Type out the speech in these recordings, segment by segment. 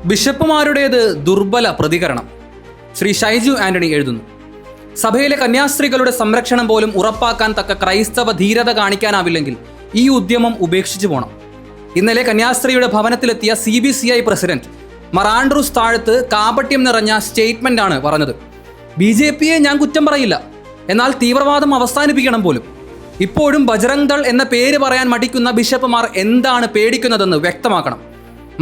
ബിഷപ്പുമാരുടേത് ദുർബല പ്രതികരണം. ശ്രീ ഷൈജു ആന്റണി എഴുതുന്നു. സഭയിലെ കന്യാസ്ത്രീകളുടെ സംരക്ഷണം പോലും ഉറപ്പാക്കാൻ തക്ക ക്രൈസ്തവ ധീരത കാണിക്കാനാവില്ലെങ്കിൽ ഈ ഉദ്യമം ഉപേക്ഷിച്ചു പോകണം. ഇന്നലെ കന്യാസ്ത്രീയുടെ ഭവനത്തിലെത്തിയ CBCI പ്രസിഡന്റ് മറാൻഡ്രൂസ് താഴത്ത് കാപട്യം നിറഞ്ഞ സ്റ്റേറ്റ്മെന്റ് ആണ് പറഞ്ഞത്. BJPയെ ഞാൻ കുറ്റം പറയില്ല, എന്നാൽ തീവ്രവാദം അവസാനിപ്പിക്കണം പോലും. ഇപ്പോഴും ബജ്റംഗ് ദൾ എന്ന പേര് പറയാൻ മടിക്കുന്ന ബിഷപ്പുമാർ എന്താണ് പേടിക്കുന്നതെന്ന് വ്യക്തമാക്കണം.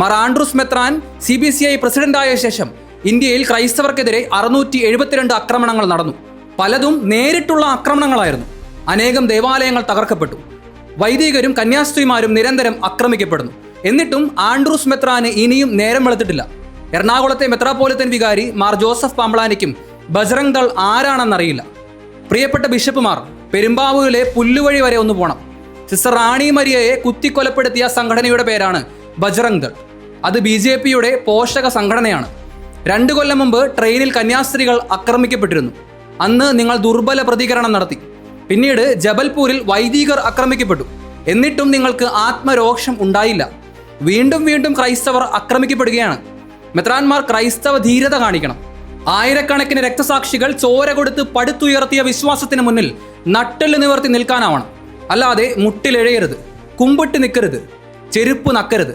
മറാൻഡ്രൂസ് മെത്രാൻ CBCI പ്രസിഡന്റായ ശേഷം ഇന്ത്യയിൽ ക്രൈസ്തവർക്കെതിരെ 672 ആക്രമണങ്ങൾ നടന്നു. പലതും നേരിട്ടുള്ള ആക്രമണങ്ങളായിരുന്നു. അനേകം ദേവാലയങ്ങൾ തകർക്കപ്പെട്ടു. വൈദികരും കന്യാസ്ത്രീമാരും നിരന്തരം ആക്രമിക്കപ്പെടുന്നു. എന്നിട്ടും ആൻഡ്രൂസ് മെത്രാന് ഇനിയും നേരം വെളുത്തിട്ടില്ല. എറണാകുളത്തെ മെത്രാപ്പോലിത്തൻ വികാരി മാർ ജോസഫ് പാംബ്ലാനിക്കും ബജ്റംഗ് ദൾ ആരാണെന്നറിയില്ല. പ്രിയപ്പെട്ട ബിഷപ്പുമാർ, പെരുമ്പാവൂരിലെ പുല്ലുവഴി വരെ ഒന്ന് പോകണം. സിസ്റ്റർ റാണി മരിയയെ കുത്തിക്കൊലപ്പെടുത്തിയ സംഘടനയുടെ പേരാണ് ബജ്റംഗ് ദൾ. അത് BJPയുടെ പോഷക സംഘടനയാണ്. 2 കൊല്ലം മുമ്പ് ട്രെയിനിൽ കന്യാസ്ത്രീകൾ ആക്രമിക്കപ്പെട്ടിരുന്നു. അന്ന് നിങ്ങൾ ദുർബല പ്രതികരണം നടത്തി. പിന്നീട് ജബൽപൂരിൽ വൈദികർ ആക്രമിക്കപ്പെട്ടു. എന്നിട്ടും നിങ്ങൾക്ക് ആത്മരോഷം ഉണ്ടായില്ല. വീണ്ടും വീണ്ടും ക്രൈസ്തവർ ആക്രമിക്കപ്പെടുകയാണ്. മെത്രാന്മാർ ക്രൈസ്തവ ധീരത കാണിക്കണം. ആയിരക്കണക്കിന് രക്തസാക്ഷികൾ ചോര കൊടുത്ത് പടുത്തുയർത്തിയ വിശ്വാസത്തിന് മുന്നിൽ നട്ടെല്ല് നിവർത്തി നിൽക്കാനാവണം. അല്ലാതെ മുട്ടിലെഴയരുത്, കുമ്പിട്ട് നിൽക്കരുത്, ചെരുപ്പ് നക്കരുത്.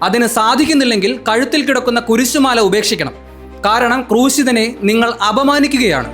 അതിന് സാധിക്കുന്നില്ലെങ്കിൽ കഴുത്തിൽ കിടക്കുന്ന കുരിശുമാല ഉപേക്ഷിക്കണം. കാരണം ക്രൂശിതനെ നിങ്ങൾ അപമാനിക്കുകയാണ്.